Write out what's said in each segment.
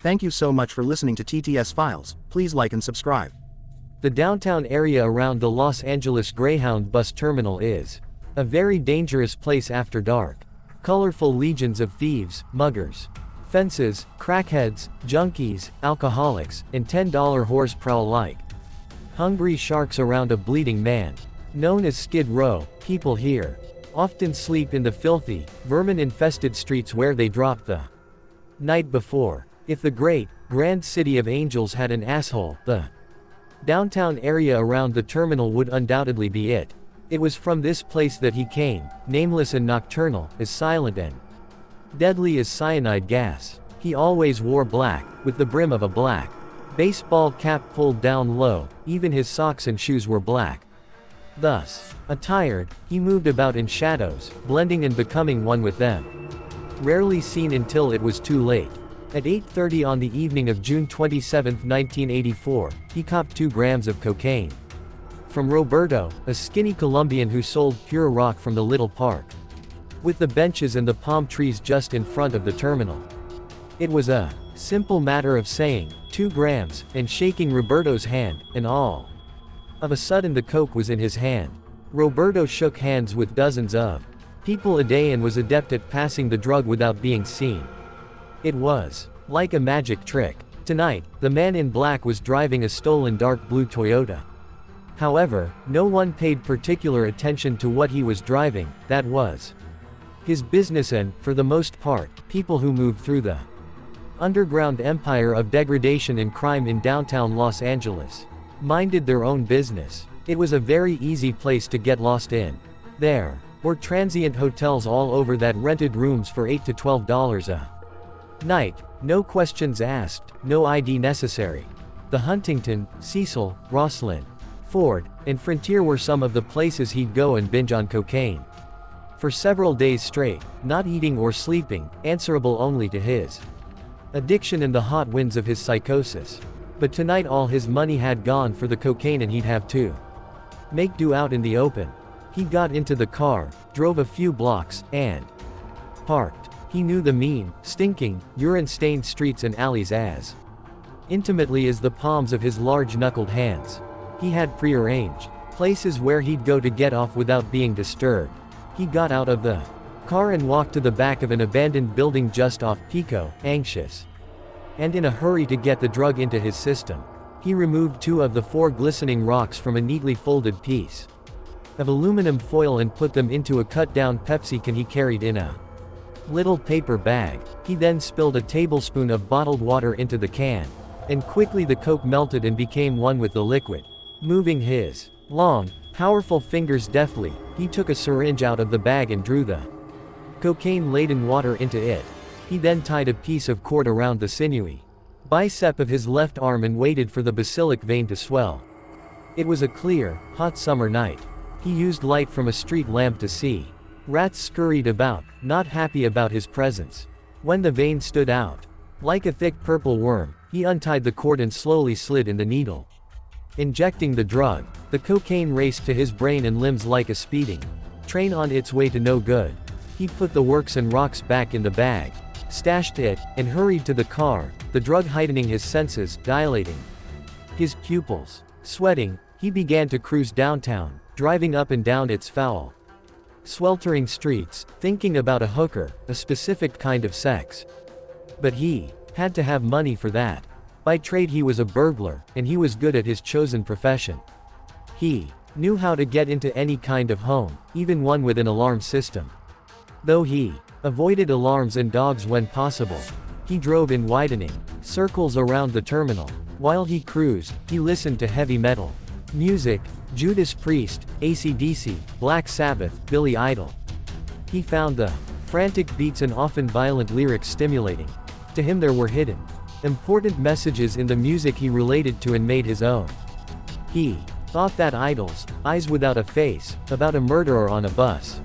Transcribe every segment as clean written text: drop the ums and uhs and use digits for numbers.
Thank you so much for listening to TTS Files. Please like and subscribe. The downtown area around the Los Angeles Greyhound bus terminal is a very dangerous place after dark. Colorful legions of thieves, muggers, fences, crackheads, junkies, alcoholics, and $10 whores prowl like hungry sharks around a bleeding man. Known as Skid Row, people here often sleep in the filthy, vermin-infested streets where they dropped the night before. If the great, grand city of angels had an asshole, the downtown area around the terminal would undoubtedly be it. It was from this place that he came, nameless and nocturnal, as silent and deadly as cyanide gas. He always wore black, with the brim of a black baseball cap pulled down low. Even his socks and shoes were black. Thus attired, he moved about in shadows, blending and becoming one with them. Rarely seen until it was too late. At 8:30 on the evening of June 27, 1984, he copped 2 grams of cocaine from Roberto, a skinny Colombian who sold pure rock from the little park with the benches and the palm trees just in front of the terminal. It was a simple matter of saying 2 grams and shaking Roberto's hand, and all of a sudden the coke was in his hand. Roberto shook hands with dozens of people a day and was adept at passing the drug without being seen. It was like a magic trick. Tonight, the man in black was driving a stolen dark blue Toyota. However, no one paid particular attention to what he was driving. That was his business, and, for the most part, people who moved through the underground empire of degradation and crime in downtown Los Angeles minded their own business. It was a very easy place to get lost in. There were transient hotels all over that rented rooms for $8 to $12 a night, no questions asked, no ID necessary. The Huntington, Cecil, Rosslyn, Ford, and Frontier were some of the places he'd go and binge on cocaine for several days straight, not eating or sleeping, answerable only to his addiction and the hot winds of his psychosis. But tonight all his money had gone for the cocaine and he'd have to make do out in the open. He got into the car, drove a few blocks, and parked. He knew the mean, stinking, urine-stained streets and alleys as intimately as the palms of his large-knuckled hands. He had prearranged places where he'd go to get off without being disturbed. He got out of the car and walked to the back of an abandoned building just off Pico, anxious and in a hurry to get the drug into his system. He removed 2 of the 4 glistening rocks from a neatly folded piece of aluminum foil and put them into a cut-down Pepsi can he carried in a little paper bag. He then spilled a tablespoon of bottled water into the can, and quickly the coke melted and became one with the liquid. Moving his long, powerful fingers deftly, he took a syringe out of the bag and drew the cocaine-laden water into it. He then tied a piece of cord around the sinewy bicep of his left arm and waited for the basilic vein to swell. It was a clear, hot summer night. He used light from a street lamp to see rats scurried about, not happy about his presence. When the vein stood out like a thick purple worm, he untied the cord and slowly slid in the needle, injecting the drug. The cocaine raced to his brain and limbs like a speeding train on its way to no good. He put the works and rocks back in the bag, stashed it, and hurried to the car, the drug heightening his senses, dilating his pupils. Sweating, he began to cruise downtown, driving up and down its foul, sweltering streets, thinking about a hooker, a specific kind of sex. But he had to have money for that. By trade he was a burglar, and he was good at his chosen profession. He knew how to get into any kind of home, even one with an alarm system. Though he avoided alarms and dogs when possible, he drove in widening circles around the terminal. While he cruised, he listened to heavy metal music, Judas Priest, AC/DC, Black Sabbath, Billy Idol. He found the frantic beats and often violent lyrics stimulating. To him there were hidden, important messages in the music he related to and made his own. He thought that Idol's Eyes Without a Face, about a murderer on a bus,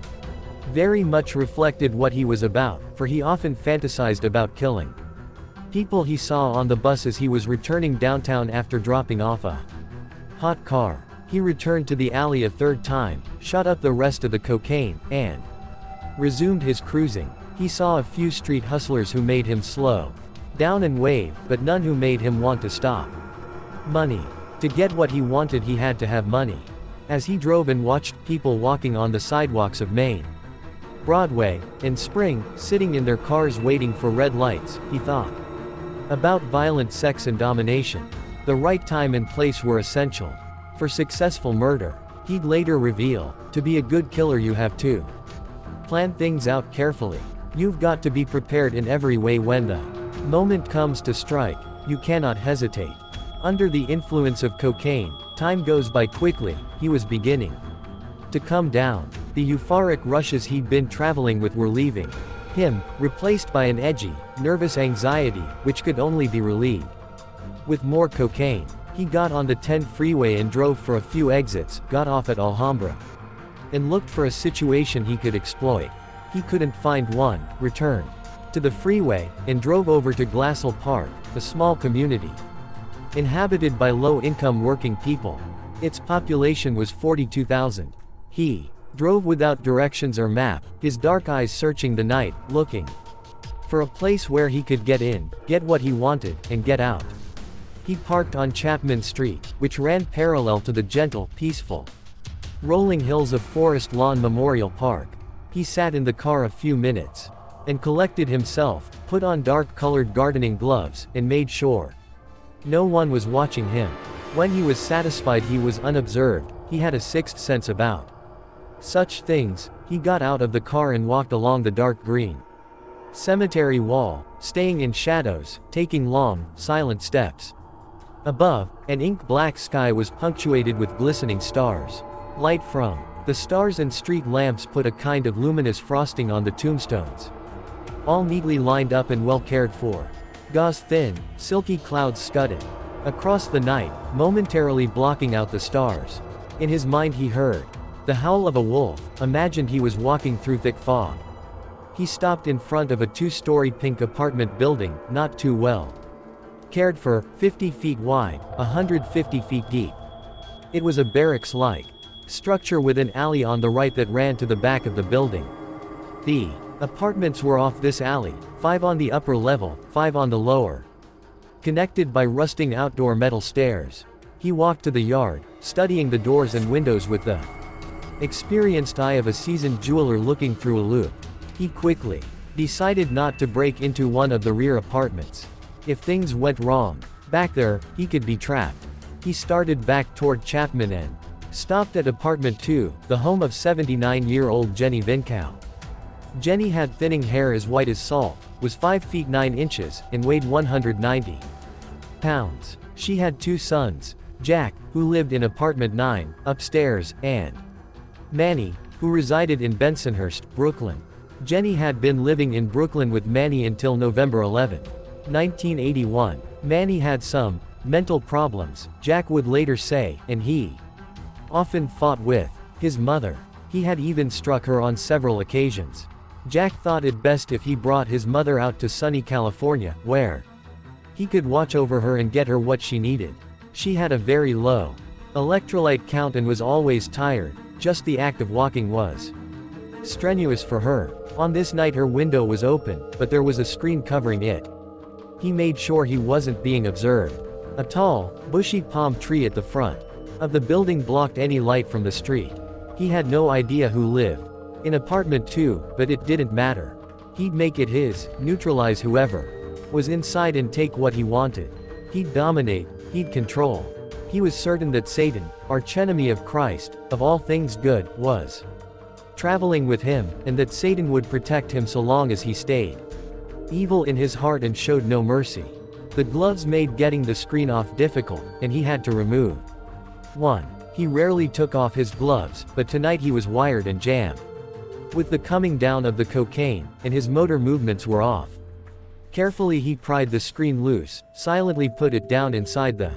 very much reflected what he was about, for he often fantasized about killing people he saw on the bus as he was returning downtown after dropping off a hot car. He returned to the alley a 3rd time, shot up the rest of the cocaine, and resumed his cruising. He saw a few street hustlers who made him slow down and wave, but none who made him want to stop. Money. To get what he wanted he had to have money. As he drove and watched people walking on the sidewalks of Maine, Broadway, in spring, sitting in their cars waiting for red lights, he thought about violent sex and domination. The right time and place were essential for successful murder. He'd later reveal, to be a good killer you have to plan things out carefully. You've got to be prepared in every way. When the moment comes to strike, you cannot hesitate. Under the influence of cocaine, time goes by quickly. He was beginning to come down. The euphoric rushes he'd been traveling with were leaving him, replaced by an edgy, nervous anxiety, which could only be relieved with more cocaine. He got on the 10 freeway and drove for a few exits, got off at Alhambra, and looked for a situation he could exploit. He couldn't find one, returned to the freeway, and drove over to Glassell Park, a small community inhabited by low-income working people. Its population was 42,000. He drove without directions or map, his dark eyes searching the night, looking for a place where he could get in, get what he wanted, and get out. He parked on Chapman Street, which ran parallel to the gentle, peaceful, rolling hills of Forest Lawn Memorial Park. He sat in the car a few minutes and collected himself, put on dark-colored gardening gloves, and made sure no one was watching him. When he was satisfied he was unobserved, he had a sixth sense about such things. He got out of the car and walked along the dark green cemetery wall, staying in shadows, taking long, silent steps. Above, an ink-black sky was punctuated with glistening stars. Light from the stars and street lamps put a kind of luminous frosting on the tombstones, all neatly lined up and well cared for. Gauze-thin, silky clouds scudded across the night, momentarily blocking out the stars. In his mind he heard the howl of a wolf, imagined he was walking through thick fog. He stopped in front of a 2-story pink apartment building, not too well cared for, 50 feet wide, 150 feet deep. It was a barracks-like structure with an alley on the right that ran to the back of the building. The apartments were off this alley, 5 on the upper level, 5 on the lower, connected by rusting outdoor metal stairs. He walked to the yard, studying the doors and windows with the experienced eye of a seasoned jeweler looking through a loupe. He quickly decided not to break into one of the rear apartments. If things went wrong back there, he could be trapped. He started back toward Chapman and stopped at apartment 2, the home of 79-year-old Jenny Vincow. Jenny had thinning hair as white as salt, was 5 feet 9 inches, and weighed 190 pounds. She had 2 sons, Jack, who lived in apartment 9, upstairs, and Manny, who resided in Bensonhurst, Brooklyn. Jenny had been living in Brooklyn with Manny until November 11, 1981. Manny had some mental problems, Jack would later say, and he often fought with his mother. He had even struck her on several occasions. Jack thought it best if he brought his mother out to sunny California, where he could watch over her and get her what she needed. She had a very low electrolyte count and was always tired. Just the act of walking was strenuous for her. On this night her window was open, but there was a screen covering it. He made sure he wasn't being observed. A tall, bushy palm tree at the front of the building blocked any light from the street. He had no idea who lived in apartment 2, but it didn't matter. He'd make it his, neutralize whoever was inside and take what he wanted. He'd dominate, he'd control. He was certain that Satan, archenemy of Christ, of all things good, was traveling with him, and that Satan would protect him so long as he stayed evil in his heart and showed no mercy. The gloves made getting the screen off difficult, and he had to remove one. He rarely took off his gloves, but tonight he was wired and jammed with the coming down of the cocaine, and his motor movements were off. Carefully he pried the screen loose, silently put it down inside the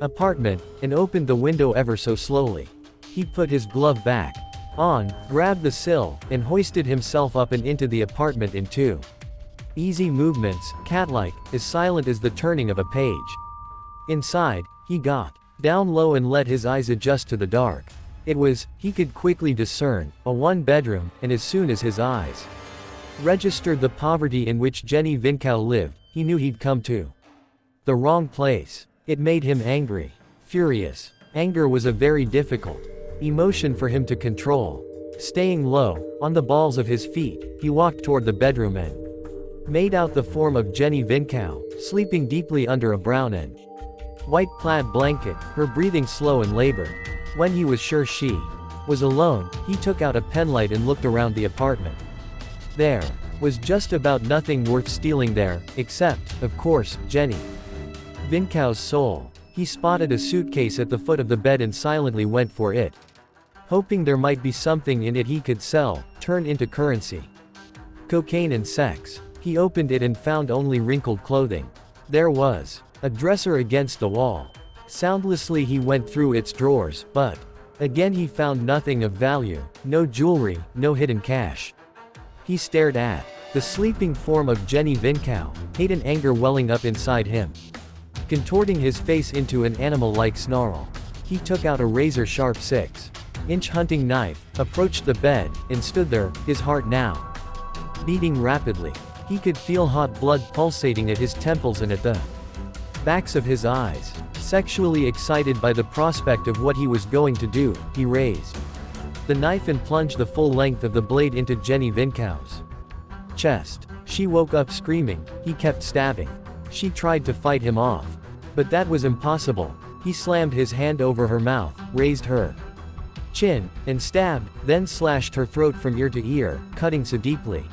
apartment, and opened the window ever so slowly. He put his glove back on, grabbed the sill, and hoisted himself up and into the apartment in 2 easy movements, cat-like, as silent as the turning of a page. Inside, he got down low and let his eyes adjust to the dark. It was, he could quickly discern, a 1-bedroom, and as soon as his eyes registered the poverty in which Jenny Vincow lived, he knew he'd come to the wrong place. It made him angry. Furious. Anger was a very difficult emotion for him to control. Staying low, on the balls of his feet, he walked toward the bedroom and made out the form of Jenny Vinkow, sleeping deeply under a brown and white plaid blanket, her breathing slow and labored. When he was sure she was alone, he took out a penlight and looked around the apartment. There was just about nothing worth stealing there, except, of course, Jenny Vinkow's soul. He spotted a suitcase at the foot of the bed and silently went for it, hoping there might be something in it he could sell, turn into currency. Cocaine and sex. He opened it and found only wrinkled clothing. There was a dresser against the wall. Soundlessly he went through its drawers, but again he found nothing of value, no jewelry, no hidden cash. He stared at the sleeping form of Jenny Vinkow, hate and anger welling up inside him. Contorting his face into an animal-like snarl, he took out a razor-sharp 6-inch hunting knife, approached the bed, and stood there, his heart now beating rapidly. He could feel hot blood pulsating at his temples and at the backs of his eyes. Sexually excited by the prospect of what he was going to do, he raised the knife and plunged the full length of the blade into Jenny Vinkow's chest. She woke up screaming. He kept stabbing. She tried to fight him off, but that was impossible. He slammed his hand over her mouth, raised her chin, and stabbed, then slashed her throat from ear to ear, cutting so deeply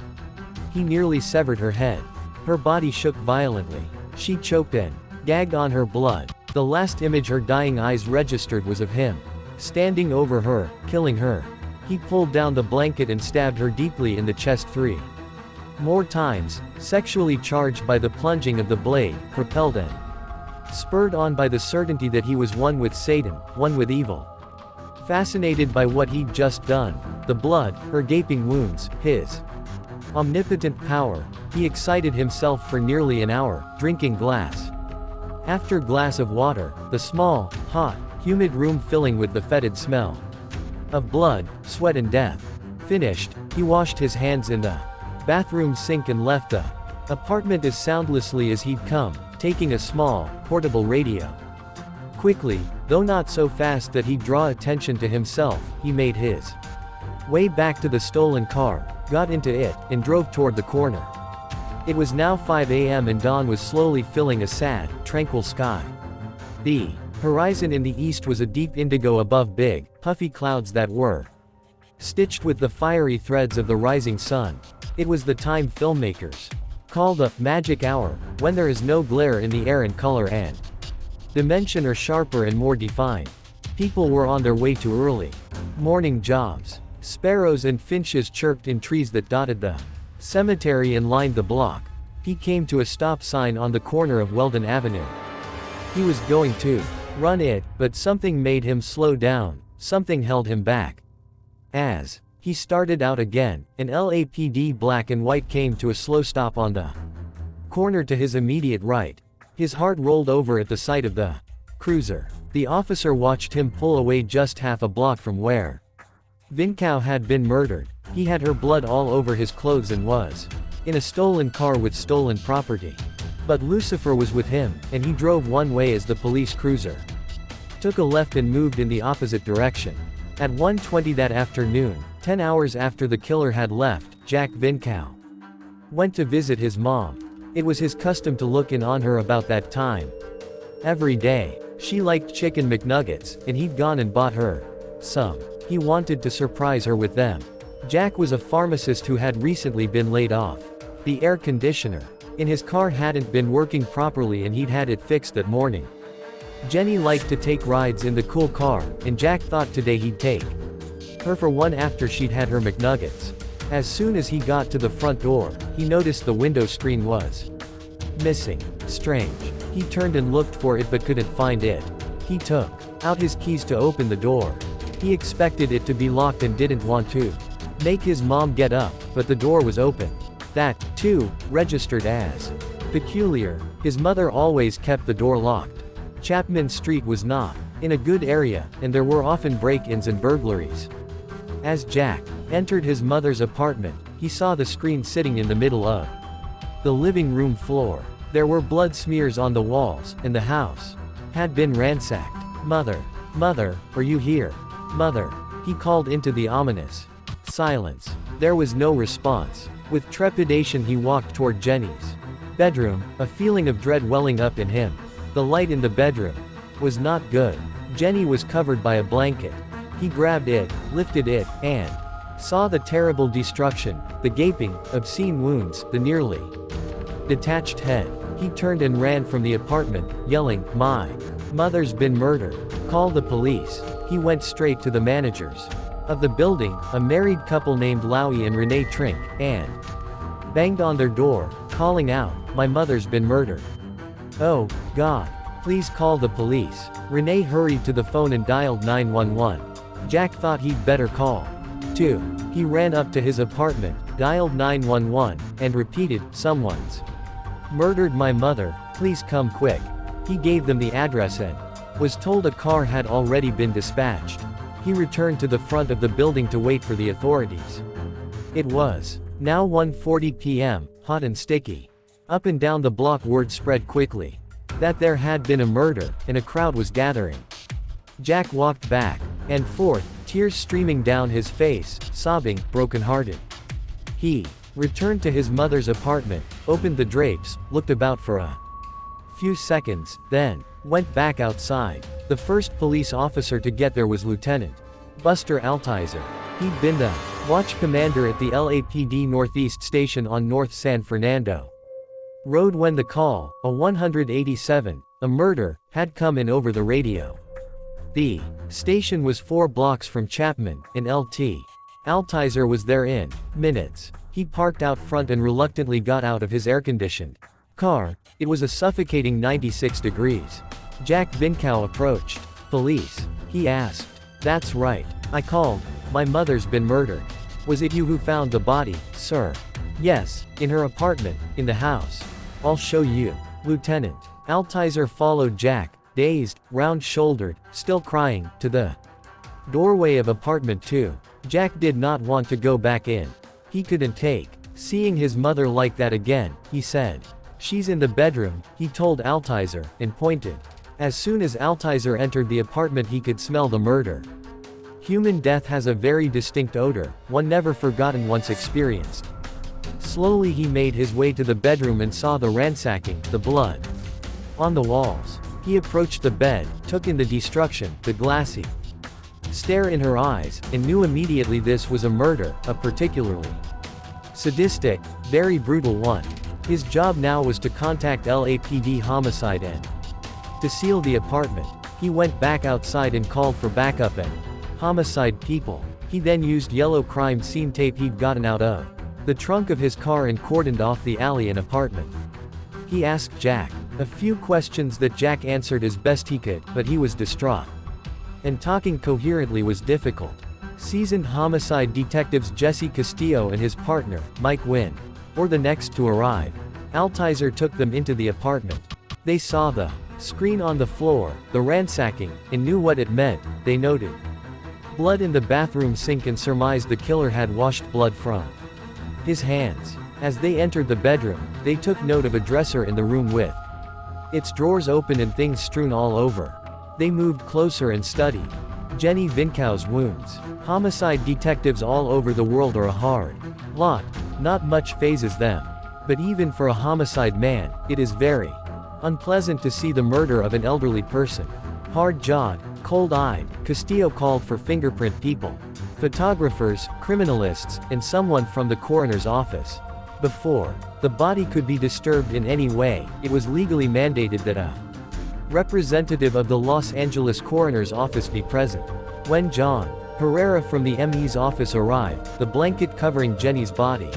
he nearly severed her head. Her body shook violently. She choked and gagged on her blood. The last image her dying eyes registered was of him standing over her, killing her. He pulled down the blanket and stabbed her deeply in the chest 3 more times, sexually charged by the plunging of the blade, propelled and spurred on by the certainty that he was one with Satan, one with evil. Fascinated by what he'd just done, the blood, her gaping wounds, his omnipotent power, he excited himself for nearly an hour, drinking glass after glass of water, the small, hot, humid room filling with the fetid smell of blood, sweat and death. Finished, he washed his hands in the bathroom sink and left the apartment as soundlessly as he'd come, taking a small, portable radio. Quickly, though not so fast that he'd draw attention to himself, he made his way back to the stolen car, got into it, and drove toward the corner. It was now 5 a.m. and dawn was slowly filling a sad, tranquil sky. The horizon in the east was a deep indigo above big, puffy clouds that were stitched with the fiery threads of the rising sun. It was the time filmmakers call the magic hour, when there is no glare in the air and color and dimension are sharper and more defined. People were on their way to early morning jobs. Sparrows and finches chirped in trees that dotted the cemetery and lined the block. He came to a stop sign on the corner of Weldon Avenue. He was going to run it, but something made him slow down, something held him back. As he started out again, an LAPD black and white came to a slow stop on the corner to his immediate right. His heart rolled over at the sight of the cruiser. The officer watched him pull away just half a block from where Vinkow had been murdered. He had her blood all over his clothes and was in a stolen car with stolen property. But Lucifer was with him, and he drove one way as the police cruiser took a left and moved in the opposite direction. At 1:20 that afternoon, 10 hours after the killer had left, Jack Vinkow went to visit his mom. It was his custom to look in on her about that time every day. She liked chicken McNuggets, and he'd gone and bought her some. He wanted to surprise her with them. Jack was a pharmacist who had recently been laid off. The air conditioner in his car hadn't been working properly and he'd had it fixed that morning. Jenny liked to take rides in the cool car, and Jack thought today he'd take her for one after she'd had her McNuggets. As soon as he got to the front door, he noticed the window screen was missing. Strange. He turned and looked for it but couldn't find it. He took out his keys to open the door. He expected it to be locked and didn't want to make his mom get up, but the door was open. That, too, registered as peculiar. His mother always kept the door locked. Chapman Street was not in a good area, and there were often break-ins and burglaries. As Jack entered his mother's apartment, he saw the screen sitting in the middle of the living room floor. There were blood smears on the walls, and the house had been ransacked. "Mother, mother, are you here? Mother," he called into the ominous silence. There was no response. With trepidation he walked toward Jenny's bedroom, a feeling of dread welling up in him. The light in the bedroom was not good. Jenny was covered by a blanket. He grabbed it, lifted it, and saw the terrible destruction, the gaping, obscene wounds, the nearly detached head. He turned and ran from the apartment, yelling, "My mother's been murdered. Call the police." He went straight to the managers of the building, a married couple named Lowy and Renee Trink, and banged on their door, calling out, "My mother's been murdered. Oh, God. Please call the police." Renee hurried to the phone and dialed 911. Jack thought he'd better call 2. He ran up to his apartment, dialed 911, and repeated, "Someone's murdered my mother, please come quick." He gave them the address and was told a car had already been dispatched. He returned to the front of the building to wait for the authorities. It was now 1:40 p.m., hot and sticky. Up and down the block word spread quickly that there had been a murder, and a crowd was gathering. Jack walked back and forth, tears streaming down his face, sobbing, broken-hearted. He returned to his mother's apartment, opened the drapes, looked about for a few seconds, then went back outside. The first police officer to get there was Lieutenant Buster Altizer. He'd been the watch commander at the LAPD Northeast Station on North San Fernando Road when the call, a 187, a murder, had come in over the radio. The station was 4 blocks from Chapman, in LT. Altizer was there in minutes. He parked out front and reluctantly got out of his air-conditioned car. It was a suffocating 96 degrees. Jack Vinkow approached. "Police?" he asked. "That's right. I called. My mother's been murdered." "Was it you who found the body, sir?" "Yes, in her apartment, in the house. I'll show you." Lieutenant Altizer followed Jack, dazed, round-shouldered, still crying, to the doorway of apartment 2. Jack did not want to go back in. He couldn't take seeing his mother like that again, he said. "She's in the bedroom," he told Altizer, and pointed. As soon as Altizer entered the apartment he could smell the murder. Human death has a very distinct odor, one never forgotten once experienced. Slowly he made his way to the bedroom and saw the ransacking, the blood on the walls. He approached the bed, took in the destruction, the glassy stare in her eyes, and knew immediately this was a murder, a particularly sadistic, very brutal one. His job now was to contact LAPD homicide and to seal the apartment. He went back outside and called for backup and homicide people. He then used yellow crime scene tape he'd gotten out of the trunk of his car and cordoned off the alley and apartment. He asked Jack a few questions that Jack answered as best he could, but he was distraught. And talking coherently was difficult. Seasoned homicide detectives Jesse Castillo and his partner, Mike Wynn, were the next to arrive. Altizer took them into the apartment. They saw the screen on the floor, the ransacking, and knew what it meant. They noted blood in the bathroom sink and surmised the killer had washed blood from his hands. As they entered the bedroom, they took note of a dresser in the room with its drawers open and things strewn all over. They moved closer and studied Jenny Vinkow's wounds. Homicide detectives all over the world are a hard lot. Not much phases them. But even for a homicide man, it is very unpleasant to see the murder of an elderly person. Hard-jawed, cold-eyed, Castillo called for fingerprint people, photographers, criminalists, and someone from the coroner's office. Before the body could be disturbed in any way, it was legally mandated that a representative of the Los Angeles coroner's office be present. When John Herrera from the ME's office arrived, the blanket covering Jenny's body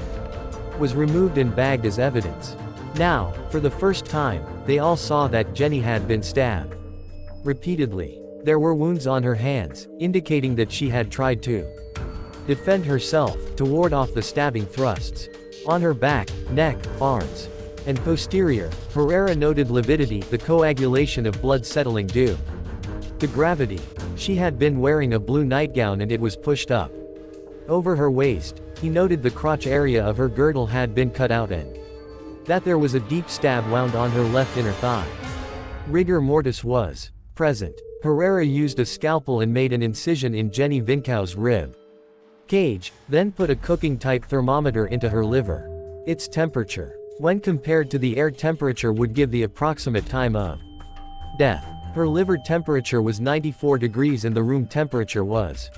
was removed and bagged as evidence. Now, for the first time, they all saw that Jenny had been stabbed repeatedly. There were wounds on her hands, indicating that she had tried to defend herself, to ward off the stabbing thrusts. On her back, neck, arms, and posterior, Herrera noted lividity, the coagulation of blood settling due to gravity. She had been wearing a blue nightgown and it was pushed up over her waist. He noted the crotch area of her girdle had been cut out and that there was a deep stab wound on her left inner thigh. Rigor mortis was present. Herrera used a scalpel and made an incision in Jenny Vinkau's rib cage, then put a cooking-type thermometer into her liver. Its temperature, when compared to the air temperature, would give the approximate time of death. Her liver temperature was 94 degrees and the room temperature was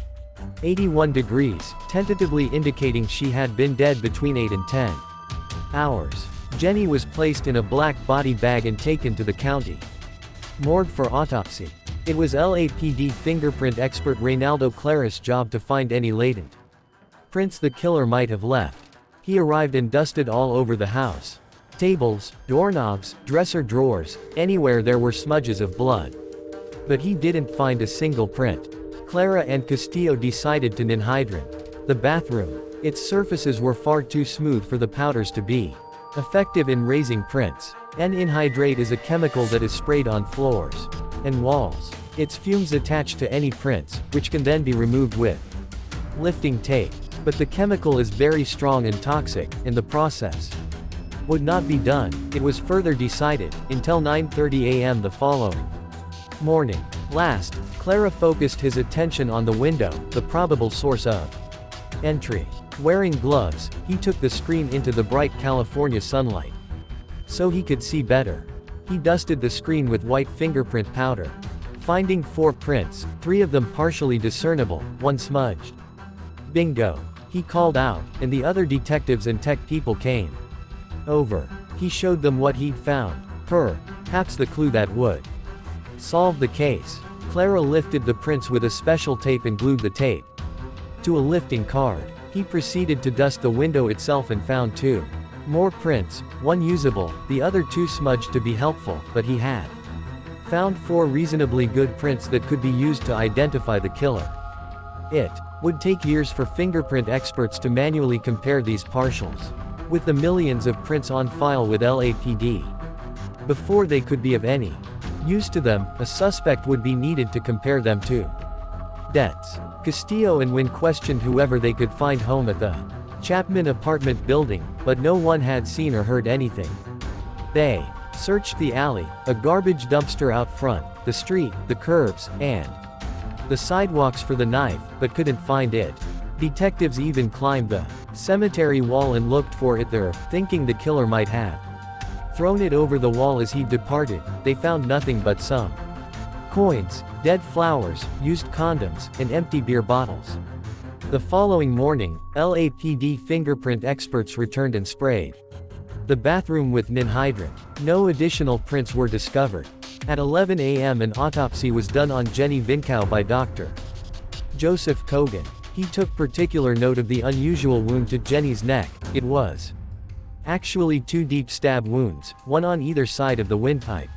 81 degrees, tentatively indicating she had been dead between 8 and 10 hours. Jenny was placed in a black body bag and taken to the county morgue for autopsy. It was LAPD fingerprint expert Reynaldo Claris' job to find any latent prints the killer might have left. He arrived and dusted all over the house. Tables, doorknobs, dresser drawers, anywhere there were smudges of blood. But he didn't find a single print. Clara and Castillo decided to ninhydrant the bathroom. Its surfaces were far too smooth for the powders to be effective in raising prints. N-inhydrate is a chemical that is sprayed on floors and walls. Its fumes attach to any prints, which can then be removed with lifting tape. But the chemical is very strong and toxic, and the process would not be done, it was further decided, until 9:30 a.m. the following morning. Last, Clara focused his attention on the window, the probable source of entry. Wearing gloves, he took the screen into the bright California sunlight so he could see better. He dusted the screen with white fingerprint powder, finding 4 prints, 3 of them partially discernible, 1 smudged. Bingo! He called out, and the other detectives and tech people came over. He showed them what he'd found. Perhaps the clue that would solve the case. Clara lifted the prints with a special tape and glued the tape to a lifting card. He proceeded to dust the window itself and found 2 more prints, 1 usable, the other 2 smudged to be helpful, but he had found 4 reasonably good prints that could be used to identify the killer. It would take years for fingerprint experts to manually compare these partials with the millions of prints on file with LAPD. Before they could be of any use to them, a suspect would be needed to compare them to debts. Castillo and Wynn questioned whoever they could find home at the Chapman apartment building, but no one had seen or heard anything. They searched the alley, a garbage dumpster out front, the street, the curbs, and the sidewalks for the knife, but couldn't find it. Detectives even climbed the cemetery wall and looked for it there, thinking the killer might have thrown it over the wall as he departed. They found nothing but some coins, dead flowers, used condoms, and empty beer bottles. The following morning, LAPD fingerprint experts returned and sprayed the bathroom with ninhydrant. No additional prints were discovered. At 11 a.m. an autopsy was done on Jenny Vinkau by Dr. Joseph Kogan. He took particular note of the unusual wound to Jenny's neck. It was actually 2 deep stab wounds, one on either side of the windpipe,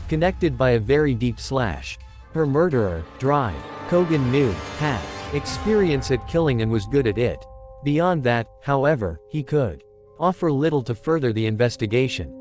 connected by a very deep slash. Her murderer, Drive, Kogan knew, had experience at killing and was good at it. Beyond that, however, he could offer little to further the investigation.